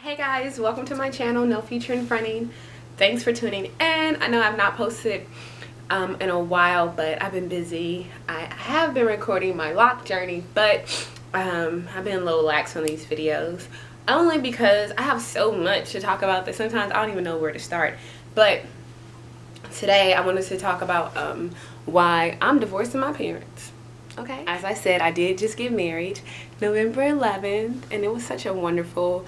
Hey guys, welcome to my channel, No Feature in Fronting. Thanks for tuning in. I know I've not posted in a while, but I've been busy. I have been recording my lock journey, but I've been a little lax on these videos, only because I have so much to talk about that sometimes I don't even know where to start. But today I wanted to talk about why I'm divorcing my parents. Okay, as I said, I did just get married November 11th, and it was such a wonderful,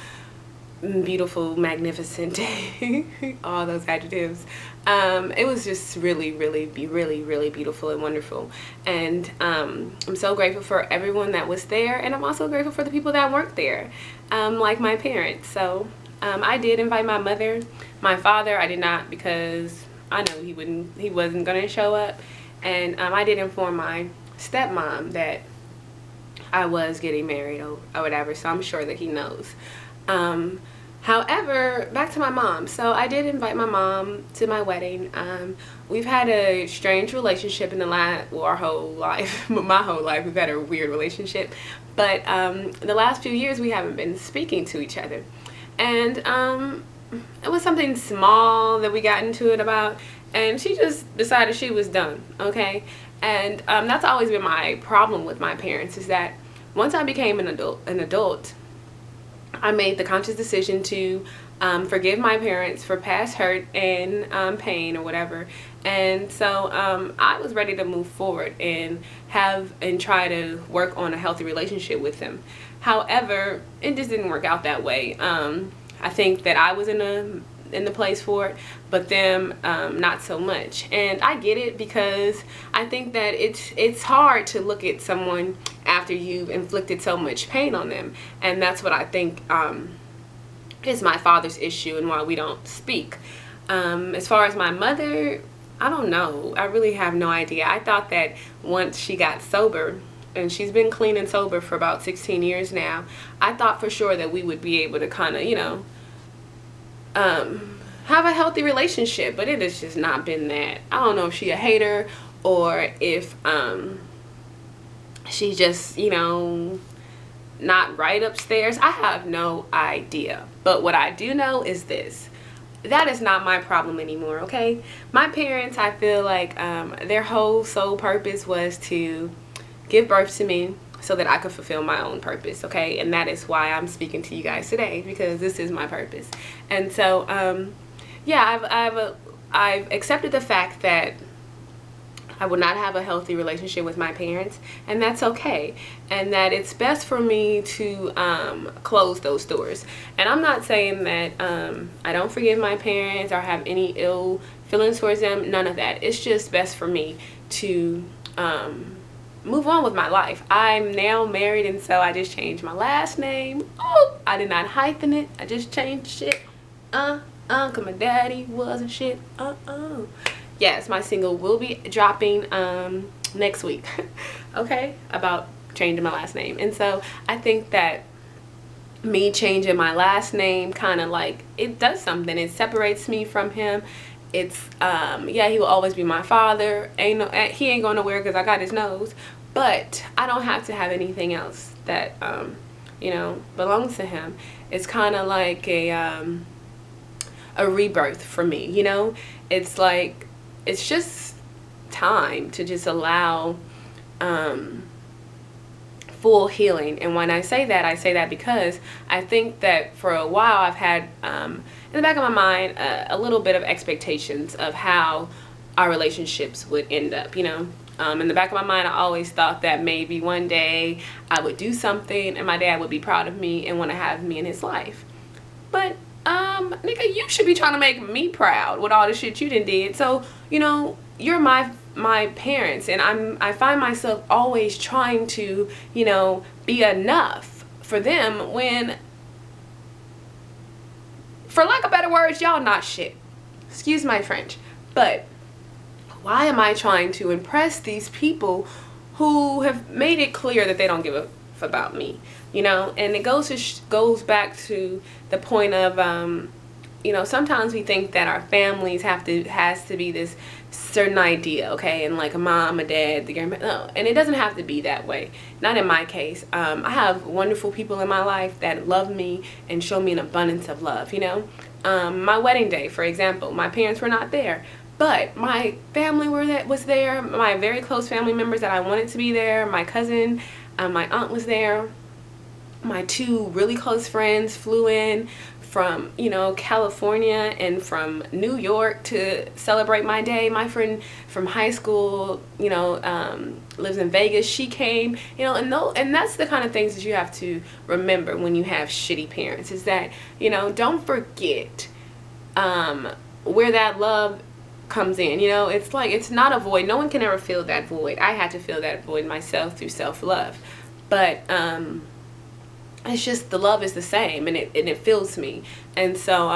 beautiful, magnificent day. All those adjectives. It was just really beautiful and wonderful, and I'm so grateful for everyone that was there, and I'm also grateful for the people that weren't there, like my parents. So I did invite my mother. My father I did not, because I know he wasn't gonna show up, and I did inform my stepmom that I was getting married or whatever, so I'm sure that he knows. However, back to my mom. So I did invite my mom to my wedding. We've had a strange relationship in the our whole life. My whole life we've had a weird relationship, but the last few years we haven't been speaking to each other, and it was something small that we got into it about, and she just decided she was done. Okay, and that's always been my problem with my parents, is that once I became an adult, I made the conscious decision to forgive my parents for past hurt and pain or whatever, and so I was ready to move forward and try to work on a healthy relationship with them. However, it just didn't work out that way. I think that I was in the place for it, but them not so much. And I get it, because I think that it's hard to look at someone after you've inflicted so much pain on them, and that's what I think is my father's issue and why we don't speak. As far as my mother, I don't know. I really have no idea. I thought that once she got sober, and she's been clean and sober for about 16 years now, I thought for sure that we would be able to kind of, you know, have a healthy relationship, but it has just not been that. I don't know if she a hater or if she just, you know, not right upstairs. I have no idea, but what I do know is this: that is not my problem anymore. Okay, my parents, I feel like their whole sole purpose was to give birth to me so that I could fulfill my own purpose. Okay, and that is why I'm speaking to you guys today, because this is my purpose. And so yeah, I've accepted the fact that I will not have a healthy relationship with my parents, and that's okay, and that it's best for me to close those doors. And I'm not saying that I don't forgive my parents or have any ill feelings towards them. None of that. It's just best for me to move on with my life. I'm now married, and so I just changed my last name. Oh, I did not hyphen it. I just changed shit. Cause my daddy wasn't shit. Yes, my single will be dropping next week. Okay, about changing my last name. And so I think that me changing my last name kind of like, it does something. It separates me from him. It's yeah, he will always be my father. He ain't going nowhere because I got his nose, but I don't have to have anything else that you know, belongs to him. It's kind of like a rebirth for me, you know. It's like, it's just time to just allow full healing. And when I say that because I think that for a while I've had in the back of my mind a little bit of expectations of how our relationships would end up, you know. In the back of my mind, I always thought that maybe one day I would do something and my dad would be proud of me and want to have me in his life. But nigga, you should be trying to make me proud with all the shit you done did. So, you know, you're my parents, and I find myself always trying to, you know, be enough for them when, for lack of better words, y'all not shit. Excuse my French. But why am I trying to impress these people who have made it clear that they don't give a f about me? You know, and it goes back to the point of you know, sometimes we think that our families has to be this certain idea, okay, and like a mom, a dad, the grandma. No, and it doesn't have to be that way. Not in my case. I have wonderful people in my life that love me and show me an abundance of love. You know, my wedding day, for example, my parents were not there, but my family was there. My very close family members that I wanted to be there. My cousin, my aunt was there. My two really close friends flew in from, you know, California and from New York to celebrate my day. My friend from high school, you know, lives in Vegas. She came, you know, and that's the kind of things that you have to remember when you have shitty parents, is that, you know, don't forget where that love comes in. You know, it's like, it's not a void. No one can ever fill that void. I had to fill that void myself through self-love. But it's just, the love is the same, and it fills me. And so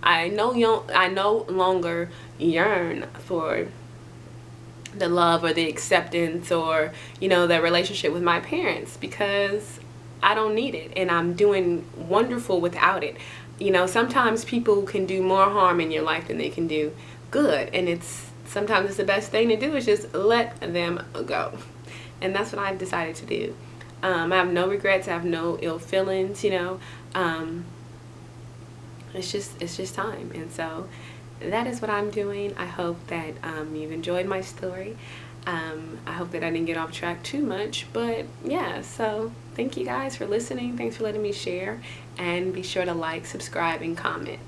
I no longer yearn for the love or the acceptance or, you know, the relationship with my parents, because I don't need it, and I'm doing wonderful without it. You know, sometimes people can do more harm in your life than they can do good, and sometimes it's the best thing to do is just let them go. And that's what I've decided to do. I have no regrets. I have no ill feelings, you know. It's just time. And so that is what I'm doing. I hope that you've enjoyed my story. I hope that I didn't get off track too much, but yeah, so thank you guys for listening. Thanks for letting me share, and be sure to like, subscribe, and comment.